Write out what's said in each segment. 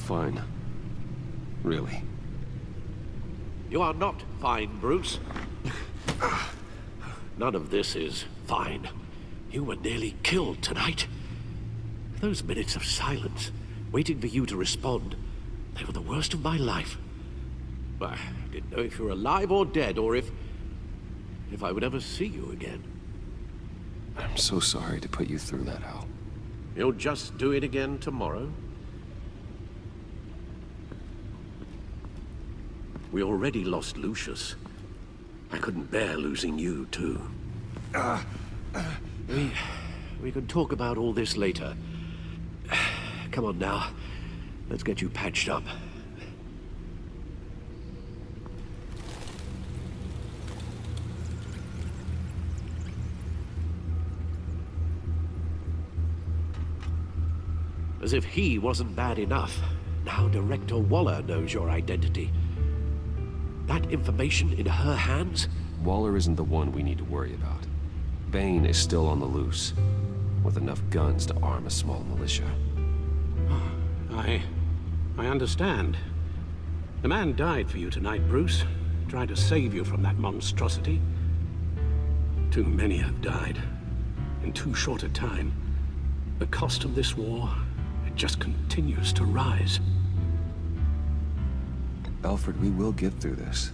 fine. Really. You are not fine, Bruce. None of this is fine. You were nearly killed tonight. Those minutes of silence, waiting for you to respond, they were the worst of my life. I didn't know if you were alive or dead, or if I would ever see you again. I'm so sorry to put you through that, Al. You'll just do it again tomorrow? We already lost Lucius. I couldn't bear losing you, too. We can talk about all this later. Come on now. Let's get you patched up. As if he wasn't bad enough, now Director Waller knows your identity. That information in her hands? Waller isn't the one we need to worry about. Bane is still on the loose, with enough guns to arm a small militia. I understand. The man died for you tonight, Bruce. Tried to save you from that monstrosity. Too many have died. In too short a time. The cost of this war, it just continues to rise. Alfred, we will get through this.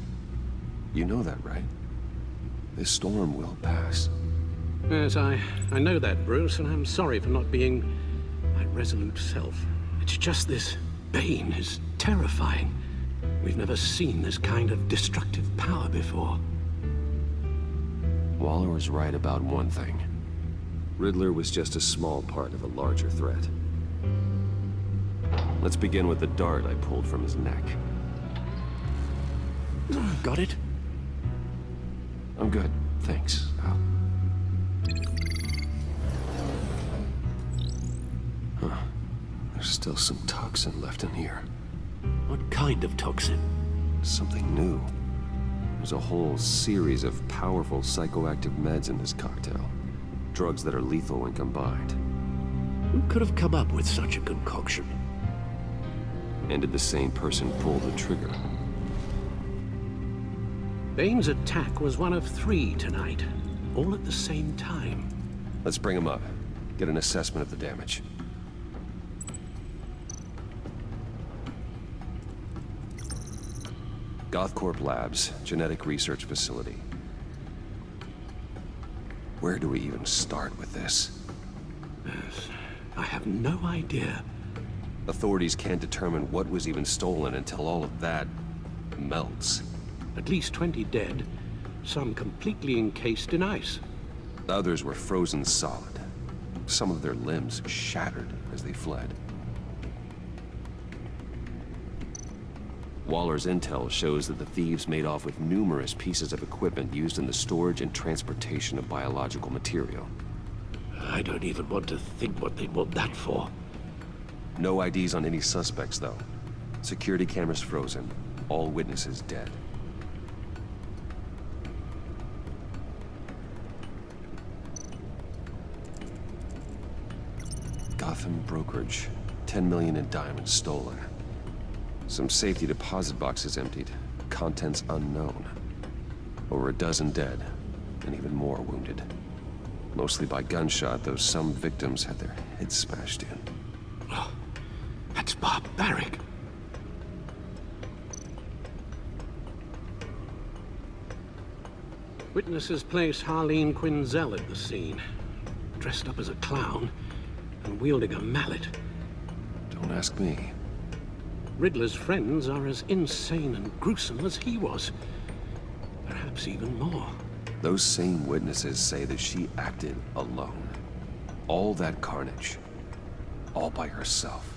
You know that, right? This storm will pass. Yes, I know that, Bruce, and I'm sorry for not being my resolute self. It's just this Bane is terrifying. We've never seen this kind of destructive power before. Waller was right about one thing. Riddler was just a small part of a larger threat. Let's begin with the dart I pulled from his neck. Got it? I'm good, thanks, Al. Huh. There's still some toxin left in here. What kind of toxin? Something new. There's a whole series of powerful psychoactive meds in this cocktail. Drugs that are lethal when combined. Who could have come up with such a concoction? And did the same person pull the trigger? Bane's attack was one of 3 tonight, all at the same time. Let's bring him up. Get an assessment of the damage. Gothcorp Labs, genetic research facility. Where do we even start with this? Yes, I have no idea. Authorities can't determine what was even stolen until all of that melts. At least 20 dead, some completely encased in ice. Others were frozen solid. Some of their limbs shattered as they fled. Waller's intel shows that the thieves made off with numerous pieces of equipment used in the storage and transportation of biological material. I don't even want to think what they'd want that for. No IDs on any suspects, though. Security cameras frozen. All witnesses dead. Gotham brokerage. 10 million in diamonds stolen. Some safety deposit boxes emptied. Contents unknown. Over a dozen dead, and even more wounded. Mostly by gunshot, though some victims had their heads smashed in. Oh, that's barbaric. Witnesses place Harleen Quinzel at the scene. Dressed up as a clown and wielding a mallet. Don't ask me. Riddler's friends are as insane and gruesome as he was. Perhaps even more. Those same witnesses say that she acted alone. All that carnage. All by herself.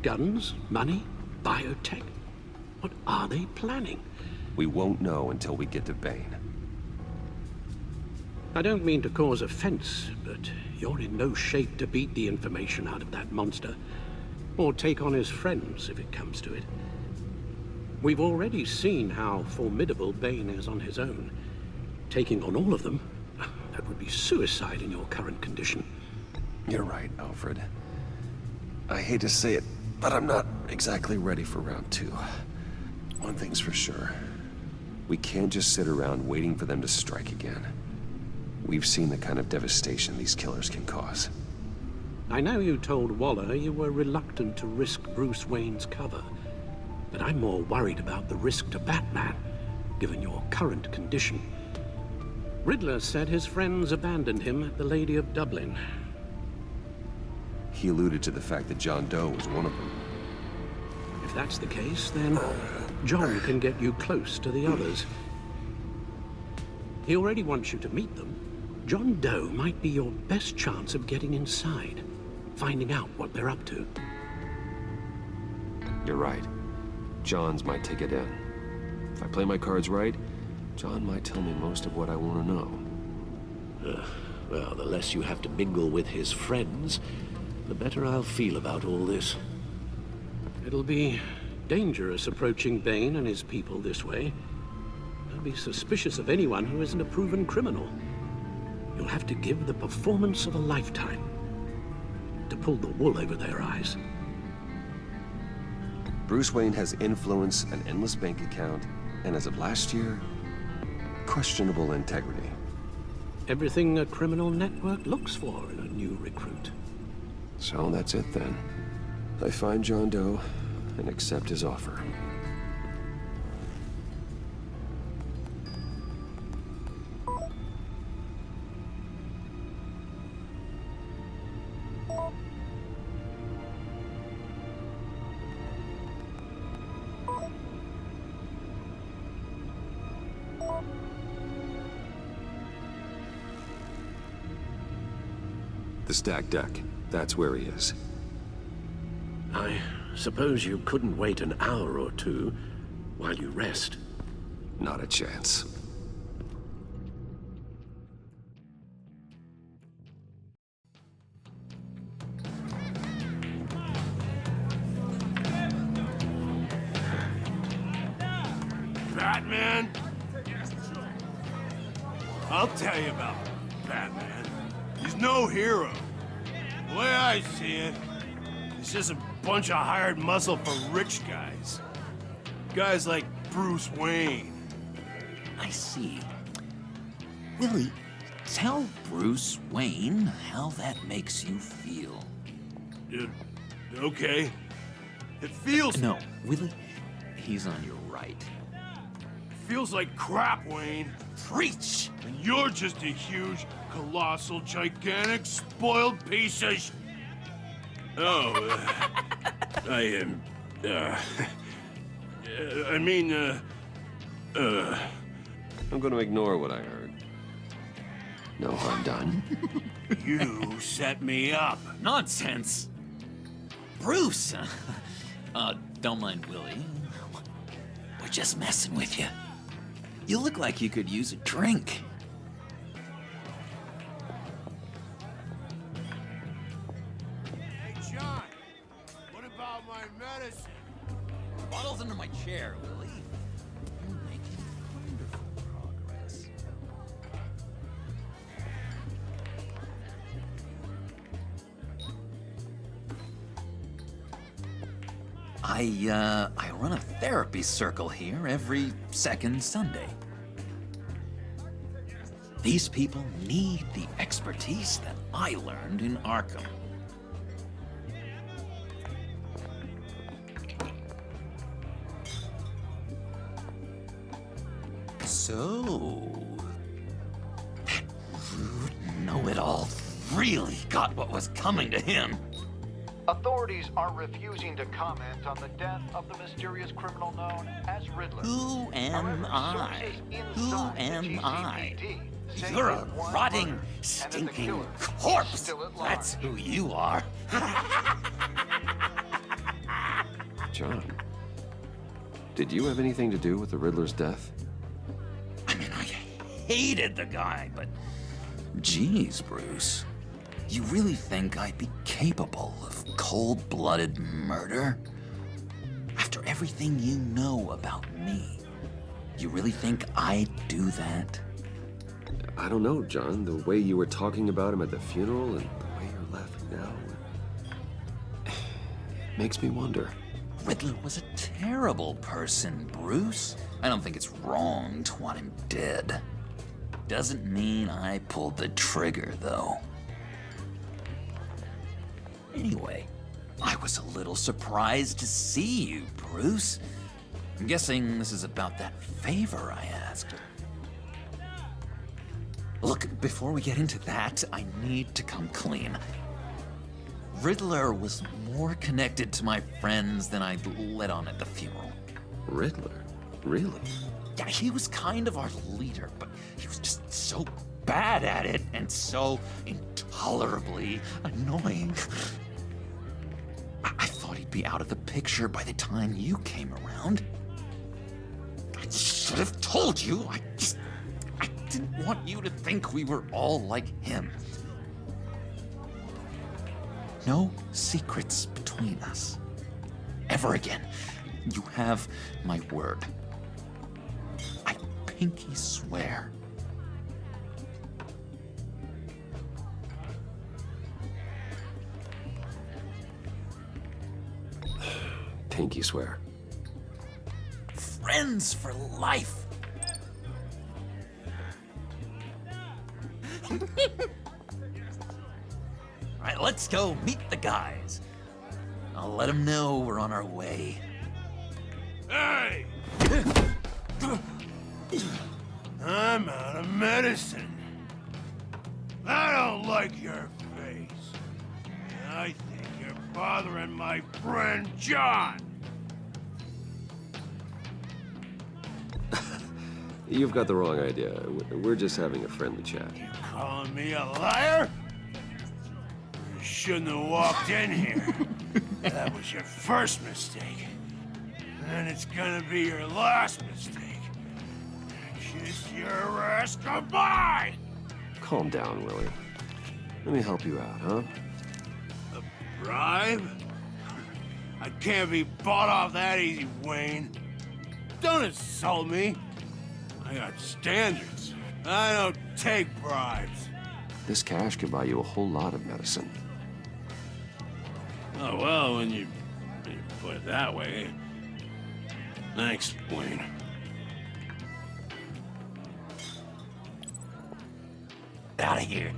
Guns? Money? Biotech? What are they planning? We won't know until we get to Bane. I don't mean to cause offense, but you're in no shape to beat the information out of that monster, or take on his friends if it comes to it. We've already seen how formidable Bane is on his own. Taking on all of them, that would be suicide in your current condition. You're right, Alfred. I hate to say it, but I'm not exactly ready for round 2. One thing's for sure. We can't just sit around waiting for them to strike again. We've seen the kind of devastation these killers can cause. I know you told Waller you were reluctant to risk Bruce Wayne's cover, but I'm more worried about the risk to Batman, given your current condition. Riddler said his friends abandoned him at the Lady of Dublin. He alluded to the fact that John Doe was one of them. If that's the case, then John can get you close to the others. He already wants you to meet them. John Doe might be your best chance of getting inside, finding out what they're up to. You're right. John's might take it in. If I play my cards right, John might tell me most of what I want to know. Well, the less you have to mingle with his friends, the better I'll feel about all this. It'll be dangerous approaching Bane and his people this way. They'll be suspicious of anyone who isn't a proven criminal. You'll have to give the performance of a lifetime to pull the wool over their eyes. Bruce Wayne has influence, an endless bank account, and as of last year, questionable integrity. Everything a criminal network looks for in a new recruit. So that's it then. I find John Doe and accept his offer. The stacked deck. That's where he is. I suppose you couldn't wait an hour or two while you rest. Not a chance. Batman? I'll tell you about Batman. He's no hero. The way I see it, he's just a bunch of hired muscle for rich guys. Guys like Bruce Wayne. I see. Willie, tell Bruce Wayne how that makes you feel. Okay. It feels... No, Willie, he's on your right. feels like crap, Wayne. Preach! And you're just a huge, colossal, gigantic, spoiled piece of sh... Oh, I am... I'm gonna ignore what I heard. No harm done. You set me up. Nonsense! Bruce! Don't mind Willie. We're just messing with you. You look like you could use a drink. Hey, John. What about my medicine? Bottle's under my chair, Willie. You're making wonderful progress. I run a therapy circle here every second Sunday. These people need the expertise that I learned in Arkham. So, that rude know-it-all really got what was coming to him. Authorities are refusing to comment on the death of the mysterious criminal known as Riddler. Who am However, I? sources Who inside the am I? GCPD say You're a that one rotting, murder and that the stinking killer is corpse. still at large. That's who you are. John, did you have anything to do with the Riddler's death? I mean, I hated the guy, but... Geez, Bruce. You really think I'd be capable of cold-blooded murder? After everything you know about me, you really think I'd do that? I don't know, John. The way you were talking about him at the funeral and the way you're laughing now... makes me wonder. Riddler was a terrible person, Bruce. I don't think it's wrong to want him dead. Doesn't mean I pulled the trigger, though. Anyway, I was a little surprised to see you, Bruce. I'm guessing this is about that favor I asked. Look, before we get into that, I need to come clean. Riddler was more connected to my friends than I'd let on at the funeral. Riddler? Really? Yeah, he was kind of our leader, but he was just so bad at it and so intolerably annoying. I thought he'd be out of the picture by the time you came around. I should have told you. I didn't want you to think we were all like him. No secrets between us. Ever again. You have my word. I pinky swear. Pinky swear. Friends for life. All right, let's go meet the guys. I'll let them know we're on our way. Hey! I'm out of medicine. I don't like your face. I think you're bothering my friend John. You've got the wrong idea. We're just having a friendly chat. You calling me a liar? You shouldn't have walked in here. That was your first mistake. And it's gonna be your last mistake. Kiss your ass goodbye! Calm down, Willie. Let me help you out, huh? A bribe? I can't be bought off that easy, Wayne. Don't insult me. I got standards. I don't take bribes. This cash could buy you a whole lot of medicine. Oh, well, when you put it that way. Thanks, Wayne. Out of here.